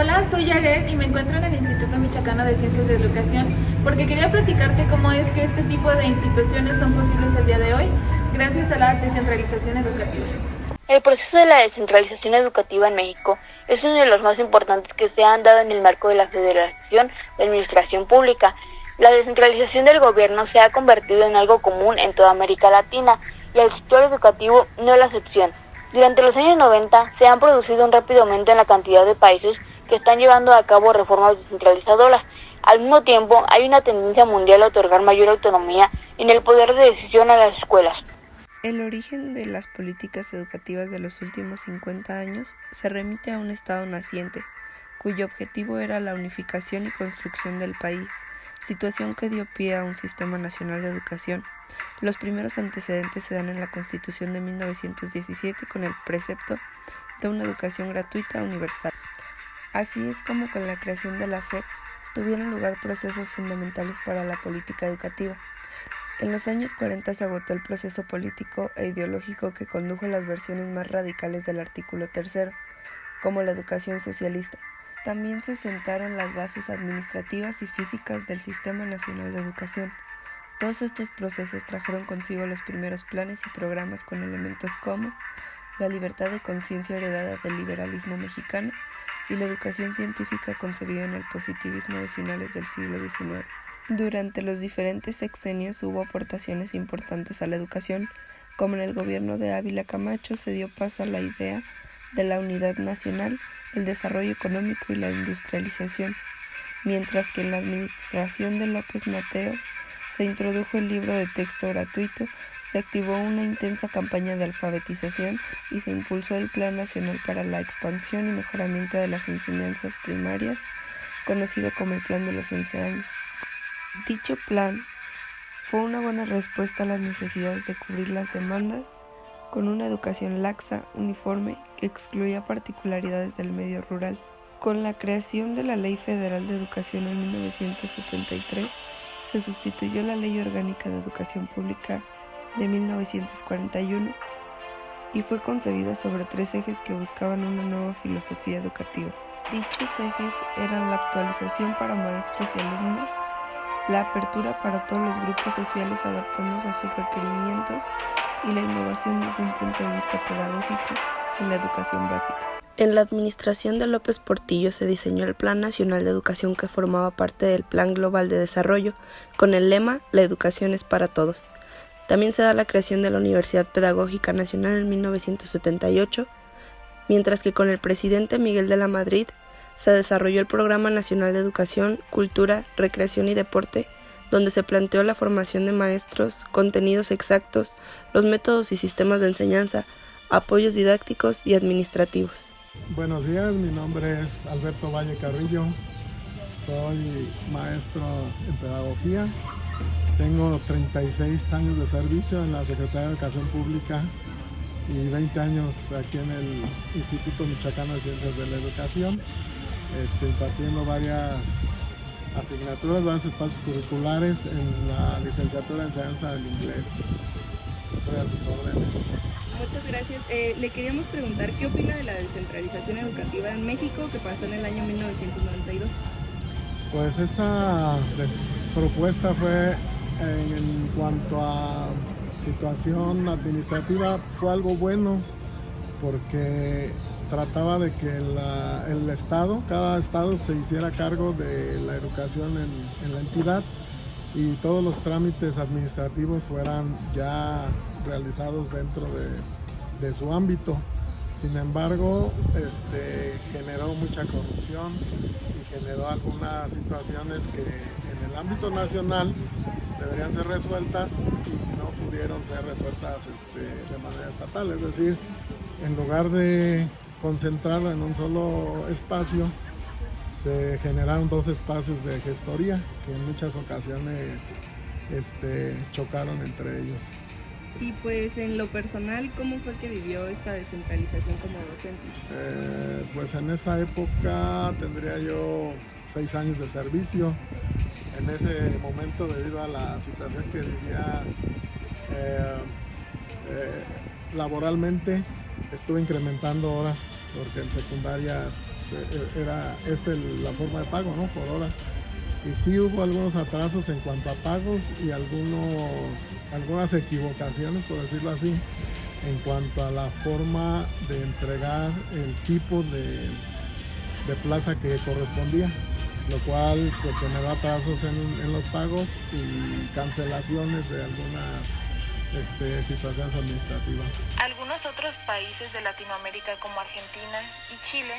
Hola, soy Yaret y me encuentro en el Instituto Michoacano de Ciencias de Educación porque quería platicarte cómo es que este tipo de instituciones son posibles el día de hoy gracias a la descentralización educativa. El proceso de la descentralización educativa en México es uno de los más importantes que se han dado en el marco de la Federación de Administración Pública. La descentralización del gobierno se ha convertido en algo común en toda América Latina y el sector educativo no es la excepción. Durante los años 90 se han producido un rápido aumento en la cantidad de países que están llevando a cabo reformas descentralizadoras. Al mismo tiempo, hay una tendencia mundial a otorgar mayor autonomía en el poder de decisión a las escuelas. El origen de las políticas educativas de los últimos 50 años se remite a un Estado naciente, cuyo objetivo era la unificación y construcción del país, situación que dio pie a un sistema nacional de educación. Los primeros antecedentes se dan en la Constitución de 1917 con el precepto de una educación gratuita universal. Así es como con la creación de la SEP tuvieron lugar procesos fundamentales para la política educativa. En los años 40 se agotó el proceso político e ideológico que condujo a las versiones más radicales del artículo 3, como la educación socialista. También se sentaron las bases administrativas y físicas del Sistema Nacional de Educación. Todos estos procesos trajeron consigo los primeros planes y programas con elementos como la libertad de conciencia heredada del liberalismo mexicano y la educación científica concebida en el positivismo de finales del siglo XIX. Durante los diferentes sexenios hubo aportaciones importantes a la educación, como en el gobierno de Ávila Camacho se dio paso a la idea de la unidad nacional, el desarrollo económico y la industrialización, mientras que en la administración de López Mateos se introdujo el libro de texto gratuito, se activó una intensa campaña de alfabetización y se impulsó el Plan Nacional para la Expansión y Mejoramiento de las Enseñanzas Primarias, conocido como el Plan de los 11 años. Dicho plan fue una buena respuesta a las necesidades de cubrir las demandas con una educación laxa, uniforme, que excluía particularidades del medio rural. Con la creación de la Ley Federal de Educación en 1973, se sustituyó la Ley Orgánica de Educación Pública de 1941 y fue concebida sobre 3 ejes que buscaban una nueva filosofía educativa. Dichos ejes eran la actualización para maestros y alumnos, la apertura para todos los grupos sociales adaptándose a sus requerimientos y la innovación desde un punto de vista pedagógico en la educación básica. En la administración de López Portillo se diseñó el Plan Nacional de Educación que formaba parte del Plan Global de Desarrollo, con el lema «La educación es para todos». También se da la creación de la Universidad Pedagógica Nacional en 1978, mientras que con el presidente Miguel de la Madrid se desarrolló el Programa Nacional de Educación, Cultura, Recreación y Deporte, donde se planteó la formación de maestros, contenidos exactos, los métodos y sistemas de enseñanza, apoyos didácticos y administrativos. Buenos días, mi nombre es Alberto Valle Carrillo, soy maestro en pedagogía, tengo 36 años de servicio en la Secretaría de Educación Pública y 20 años aquí en el Instituto Michoacano de Ciencias de la Educación, impartiendo varias asignaturas, varios espacios curriculares en la licenciatura en enseñanza del inglés. Estoy a sus órdenes. Muchas gracias. Le queríamos preguntar qué opina de la descentralización educativa en México que pasó en el año 1992. Pues esa propuesta fue en cuanto a situación administrativa, fue algo bueno porque trataba de que el estado, cada estado se hiciera cargo de la educación en la entidad y todos los trámites administrativos fueran ya realizados dentro de su ámbito. Sin embargo, generó mucha corrupción y generó algunas situaciones que en el ámbito nacional deberían ser resueltas y no pudieron ser resueltas de manera estatal. Es decir, en lugar de concentrarlo en un solo espacio, se generaron 2 espacios de gestoría que en muchas ocasiones chocaron entre ellos. Y pues en lo personal, ¿cómo fue que vivió esta descentralización como docente? Pues en esa época tendría yo 6 años de servicio. En ese momento, debido a la situación que vivía laboralmente, estuve incrementando horas, porque en secundarias la forma de pago, ¿no? Por horas. Y sí hubo algunos atrasos en cuanto a pagos y algunas equivocaciones, por decirlo así, en cuanto a la forma de entregar el tipo de plaza que correspondía, lo cual pues generó atrasos en los pagos y cancelaciones de algunas situaciones administrativas. Algunos otros países de Latinoamérica como Argentina y Chile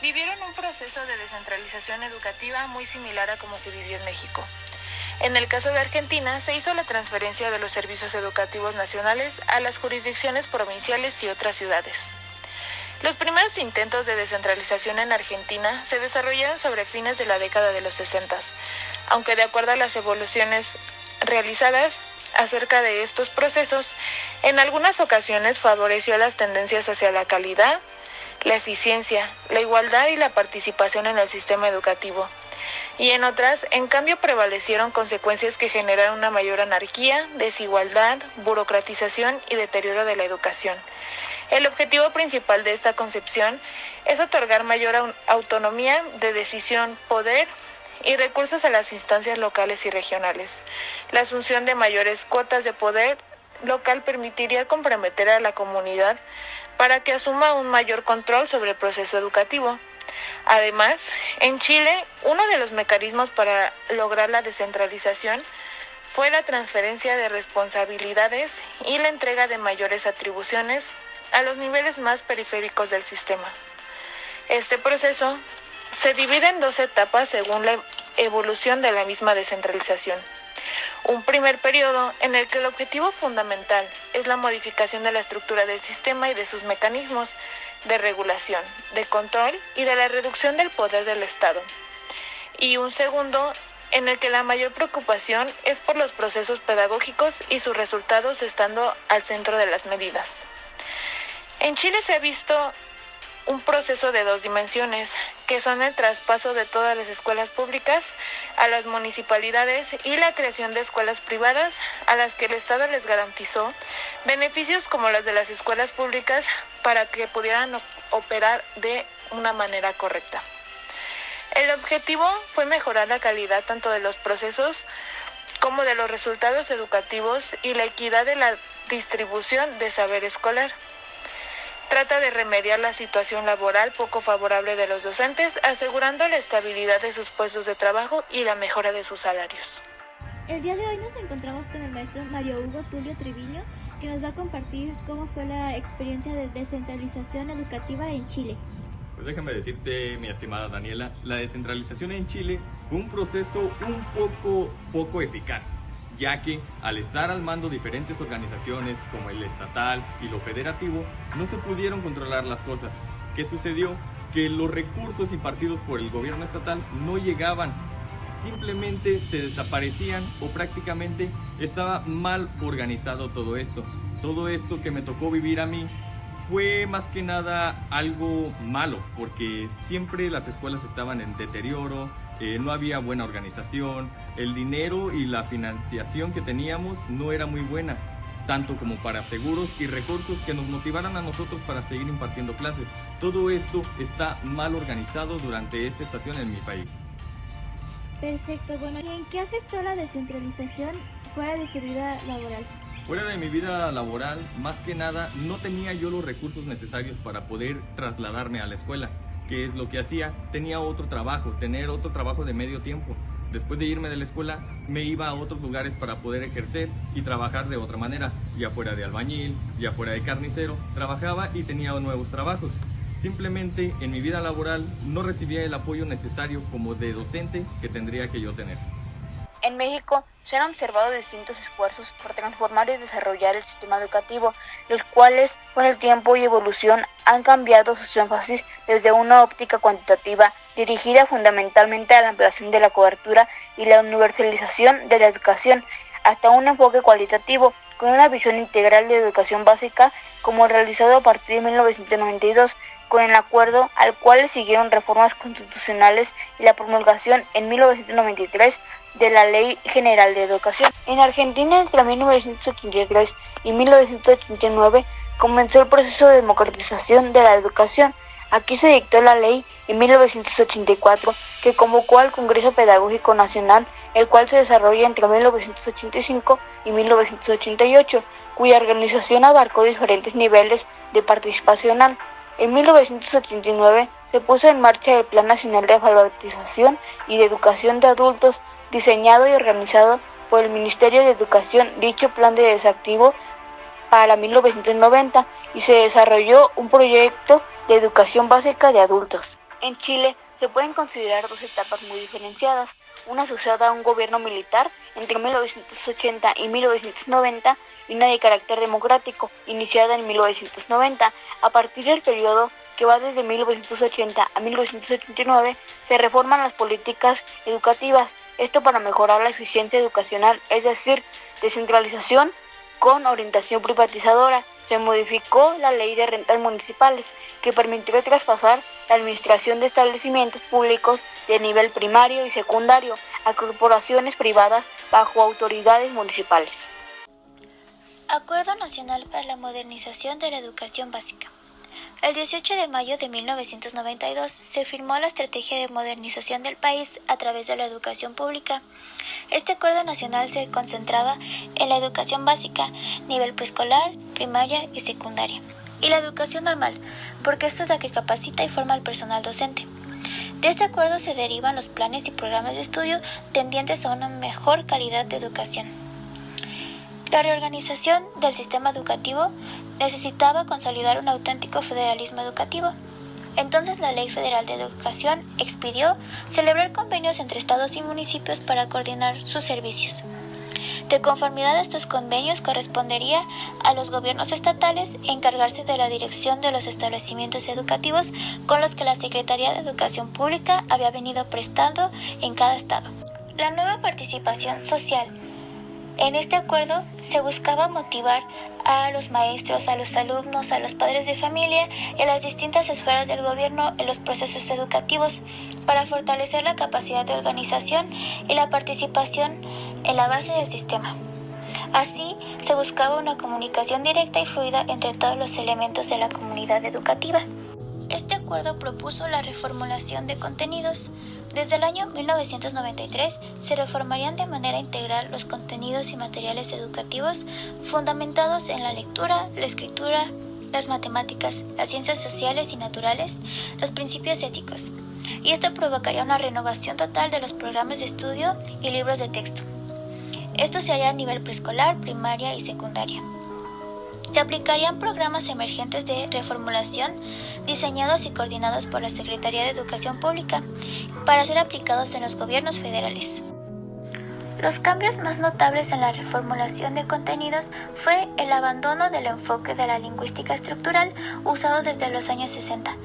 vivieron un proceso de descentralización educativa muy similar a como se vivió en México. En el caso de Argentina, se hizo la transferencia de los servicios educativos nacionales a las jurisdicciones provinciales y otras ciudades. Los primeros intentos de descentralización en Argentina se desarrollaron sobre fines de la década de los 60, aunque de acuerdo a las evoluciones realizadas acerca de estos procesos, en algunas ocasiones favoreció las tendencias hacia la calidad, la eficiencia, la igualdad y la participación en el sistema educativo. Y en otras, en cambio, prevalecieron consecuencias que generaron una mayor anarquía, desigualdad, burocratización y deterioro de la educación. El objetivo principal de esta concepción es otorgar mayor autonomía de decisión, poder y recursos a las instancias locales y regionales. La asunción de mayores cuotas de poder local permitiría comprometer a la comunidad para que asuma un mayor control sobre el proceso educativo. Además, en Chile, uno de los mecanismos para lograr la descentralización fue la transferencia de responsabilidades y la entrega de mayores atribuciones a los niveles más periféricos del sistema. Este proceso se divide en dos etapas según la evolución de la misma descentralización. Un primer periodo en el que el objetivo fundamental es la modificación de la estructura del sistema y de sus mecanismos de regulación, de control y de la reducción del poder del Estado. Y un segundo en el que la mayor preocupación es por los procesos pedagógicos y sus resultados estando al centro de las medidas. En Chile se ha visto un proceso de dos dimensiones, que son el traspaso de todas las escuelas públicas a las municipalidades y la creación de escuelas privadas a las que el Estado les garantizó beneficios como los de las escuelas públicas para que pudieran operar de una manera correcta. El objetivo fue mejorar la calidad tanto de los procesos como de los resultados educativos y la equidad de la distribución de saber escolar. Trata de remediar la situación laboral poco favorable de los docentes, asegurando la estabilidad de sus puestos de trabajo y la mejora de sus salarios. El día de hoy nos encontramos con el maestro Mario Hugo Tulio Triviño, que nos va a compartir cómo fue la experiencia de descentralización educativa en Chile. Pues déjame decirte, mi estimada Daniela, la descentralización en Chile fue un proceso un poco eficaz, ya que al estar al mando diferentes organizaciones como el estatal y lo federativo, no se pudieron controlar las cosas. ¿Qué sucedió? Que los recursos impartidos por el gobierno estatal no llegaban, simplemente se desaparecían o prácticamente estaba mal organizado todo esto. Todo esto que me tocó vivir a mí fue más que nada algo malo, porque siempre las escuelas estaban en deterioro, no había buena organización, el dinero y la financiación que teníamos no era muy buena, tanto como para seguros y recursos que nos motivaran a nosotros para seguir impartiendo clases. Todo esto está mal organizado durante esta estación en mi país. Perfecto, bueno, ¿y en qué afectó la descentralización fuera de su vida laboral? Fuera de mi vida laboral, más que nada, no tenía yo los recursos necesarios para poder trasladarme a la escuela. ¿Qué es lo que hacía? Tenía tener otro trabajo de medio tiempo. Después de irme de la escuela, me iba a otros lugares para poder ejercer y trabajar de otra manera, ya fuera de albañil, ya fuera de carnicero, trabajaba y tenía nuevos trabajos. Simplemente en mi vida laboral no recibía el apoyo necesario como de docente que tendría que yo tener. En México se han observado distintos esfuerzos por transformar y desarrollar el sistema educativo, los cuales con el tiempo y evolución han cambiado sus énfasis desde una óptica cuantitativa dirigida fundamentalmente a la ampliación de la cobertura y la universalización de la educación, hasta un enfoque cualitativo con una visión integral de educación básica como el realizado a partir de 1992, con el acuerdo al cual siguieron reformas constitucionales y la promulgación en 1993 de la Ley General de Educación. En Argentina, entre 1983 y 1989, comenzó el proceso de democratización de la educación. Aquí se dictó la ley en 1984 que convocó al Congreso Pedagógico Nacional, el cual se desarrolla entre 1985 y 1988, cuya organización abarcó diferentes niveles de participación. En 1989 se puso en marcha el Plan Nacional de Alfabetización y de Educación de Adultos, diseñado y organizado por el Ministerio de Educación. Dicho plan de desactivo para 1990 y se desarrolló un proyecto de educación básica de adultos. En Chile se pueden considerar dos etapas muy diferenciadas, una asociada a un gobierno militar entre 1980 y 1990 y una de carácter democrático, iniciada en 1990. A partir del periodo que va desde 1980 a 1989, se reforman las políticas educativas, esto para mejorar la eficiencia educacional, es decir, descentralización con orientación privatizadora. Se modificó la ley de rentas municipales, que permitió traspasar la administración de establecimientos públicos de nivel primario y secundario a corporaciones privadas bajo autoridades municipales. Acuerdo Nacional para la Modernización de la Educación Básica. El 18 de mayo de 1992 se firmó la Estrategia de Modernización del país a través de la educación pública. Este acuerdo nacional se concentraba en la educación básica, nivel preescolar, primaria y secundaria, y la educación normal, porque esta es la que capacita y forma al personal docente. De este acuerdo se derivan los planes y programas de estudio tendientes a una mejor calidad de educación. La reorganización del sistema educativo necesitaba consolidar un auténtico federalismo educativo. Entonces la Ley Federal de Educación expidió celebrar convenios entre estados y municipios para coordinar sus servicios. De conformidad a estos convenios, correspondería a los gobiernos estatales encargarse de la dirección de los establecimientos educativos con los que la Secretaría de Educación Pública había venido prestando en cada estado. La nueva participación social. En este acuerdo se buscaba motivar a los maestros, a los alumnos, a los padres de familia y a las distintas esferas del gobierno en los procesos educativos para fortalecer la capacidad de organización y la participación en la base del sistema. Así, se buscaba una comunicación directa y fluida entre todos los elementos de la comunidad educativa. Este acuerdo propuso la reformulación de contenidos. Desde el año 1993 se reformarían de manera integral los contenidos y materiales educativos fundamentados en la lectura, la escritura, las matemáticas, las ciencias sociales y naturales, los principios éticos. Y esto provocaría una renovación total de los programas de estudio y libros de texto. Esto se haría a nivel preescolar, primaria y secundaria. Se aplicarían programas emergentes de reformulación diseñados y coordinados por la Secretaría de Educación Pública para ser aplicados en los gobiernos federales. Los cambios más notables en la reformulación de contenidos fue el abandono del enfoque de la lingüística estructural usado desde los años 60.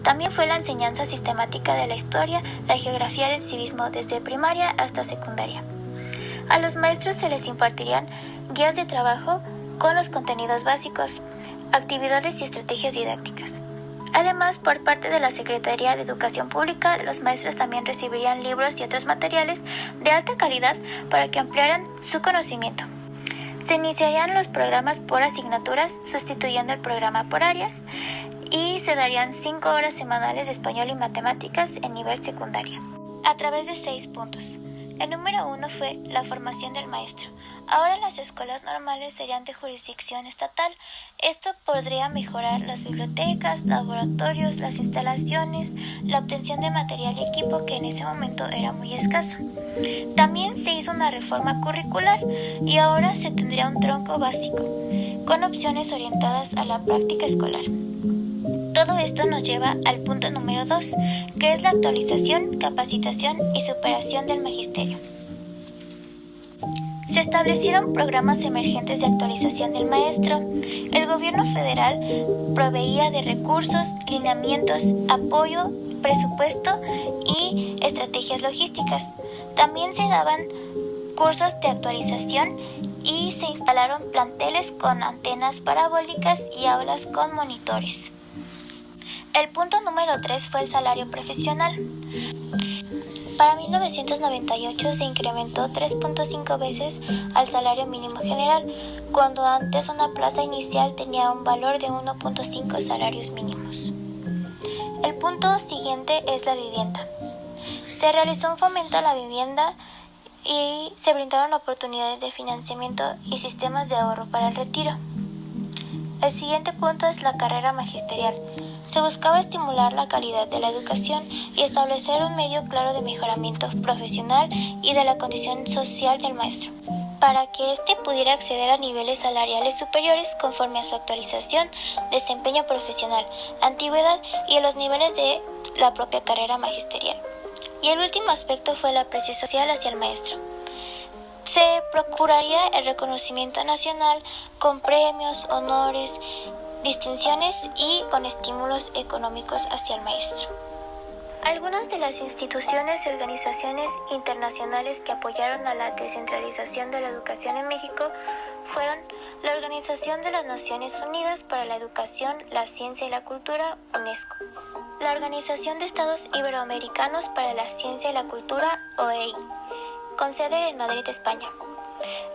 También fue la enseñanza sistemática de la historia, la geografía y el civismo desde primaria hasta secundaria. A los maestros se les impartirían guías de trabajo con los contenidos básicos, actividades y estrategias didácticas. Además, por parte de la Secretaría de Educación Pública, los maestros también recibirían libros y otros materiales de alta calidad para que ampliaran su conocimiento. Se iniciarían los programas por asignaturas, sustituyendo el programa por áreas, y se darían 5 horas semanales de español y matemáticas en nivel secundario, a través de 6 puntos. El número 1 fue la formación del maestro. Ahora las escuelas normales serían de jurisdicción estatal. Esto podría mejorar las bibliotecas, laboratorios, las instalaciones, la obtención de material y equipo que en ese momento era muy escaso. También se hizo una reforma curricular y ahora se tendría un tronco básico, con opciones orientadas a la práctica escolar. Todo esto nos lleva al punto número 2, que es la actualización, capacitación y superación del magisterio. Se establecieron programas emergentes de actualización del maestro. El gobierno federal proveía de recursos, lineamientos, apoyo, presupuesto y estrategias logísticas. También se daban cursos de actualización y se instalaron planteles con antenas parabólicas y aulas con monitores. El punto número 3 fue el salario profesional. Para 1998 se incrementó 3.5 veces al salario mínimo general, cuando antes una plaza inicial tenía un valor de 1.5 salarios mínimos. El punto siguiente es la vivienda. Se realizó un fomento a la vivienda y se brindaron oportunidades de financiamiento y sistemas de ahorro para el retiro. El siguiente punto es la carrera magisterial. Se buscaba estimular la calidad de la educación y establecer un medio claro de mejoramiento profesional y de la condición social del maestro, para que éste pudiera acceder a niveles salariales superiores conforme a su actualización, desempeño profesional, antigüedad y a los niveles de la propia carrera magisterial. Y el último aspecto fue el aprecio social hacia el maestro. Se procuraría el reconocimiento nacional con premios, honores, distinciones y con estímulos económicos hacia el maestro. Algunas de las instituciones y organizaciones internacionales que apoyaron a la descentralización de la educación en México fueron la Organización de las Naciones Unidas para la Educación, la Ciencia y la Cultura, UNESCO, la Organización de Estados Iberoamericanos para la Ciencia y la Cultura, OEI, con sede en Madrid, España,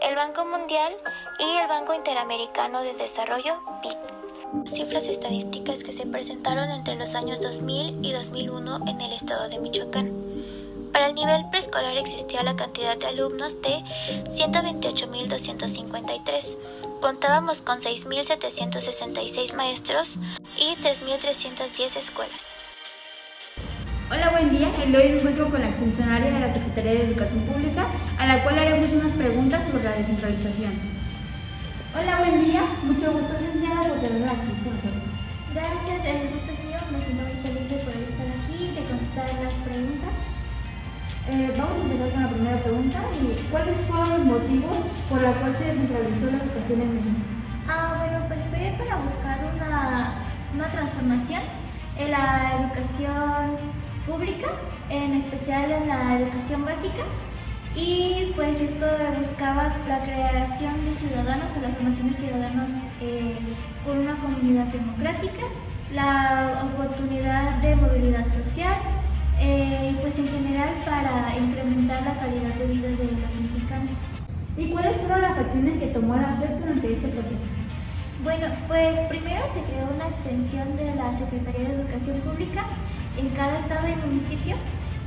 el Banco Mundial y el Banco Interamericano de Desarrollo, BID. Cifras estadísticas que se presentaron entre los años 2000 y 2001 en el estado de Michoacán. Para el nivel preescolar existía la cantidad de alumnos de 128.253. Contábamos con 6.766 maestros y 3.310 escuelas. Hola, buen día. El de hoy me encuentro con la funcionaria de la Secretaría de Educación Pública, a la cual haremos unas preguntas sobre la descentralización. Hola, buen día. Mucho gusto, licenciada, por tenerla aquí con nosotros. Gracias, el gusto es mío. Me siento muy feliz de poder estar aquí y de contestar las preguntas. Vamos a empezar con la primera pregunta. ¿Cuáles fueron los motivos por los cuales se descentralizó la educación en México? Bueno, pues fue para buscar una transformación en la educación pública, en especial en la educación básica, y pues esto buscaba la creación de ciudadanos o la formación de ciudadanos con una comunidad democrática, la oportunidad de movilidad social, y pues en general para incrementar la calidad de vida de los mexicanos. ¿Y cuáles fueron las acciones que tomó la SEP durante este proceso? Bueno, pues primero se creó una extensión de la Secretaría de Educación Pública en cada estado y municipio,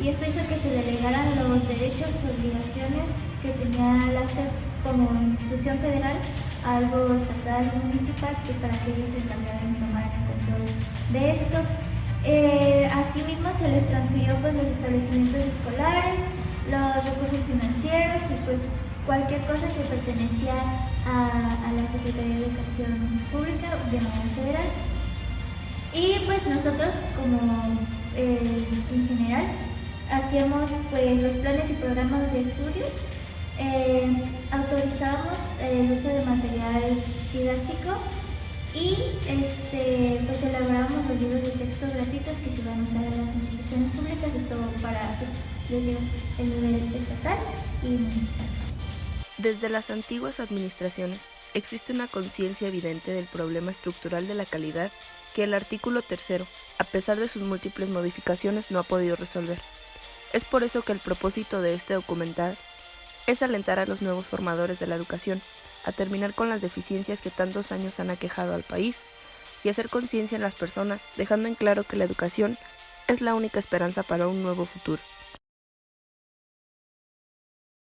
y esto hizo que se delegaran los derechos y obligaciones que tenía la SEP como institución federal a algo estatal y municipal, pues para que ellos se encargaran de tomar el control de esto. Asimismo se les transfirió pues los establecimientos escolares, los recursos financieros y pues cualquier cosa que pertenecía a la Secretaría de Educación Pública de manera federal. Y pues nosotros como en general hacíamos pues los planes y programas de estudios, autorizábamos el uso de material didáctico y pues elaborábamos los libros de texto gratuitos que se van a usar en las instituciones públicas, esto para pues, desde el nivel estatal y municipal. Desde las antiguas administraciones existe una conciencia evidente del problema estructural de la calidad que el artículo 3, a pesar de sus múltiples modificaciones, no ha podido resolver. Es por eso que el propósito de este documental es alentar a los nuevos formadores de la educación a terminar con las deficiencias que tantos años han aquejado al país y hacer conciencia en las personas, dejando en claro que la educación es la única esperanza para un nuevo futuro.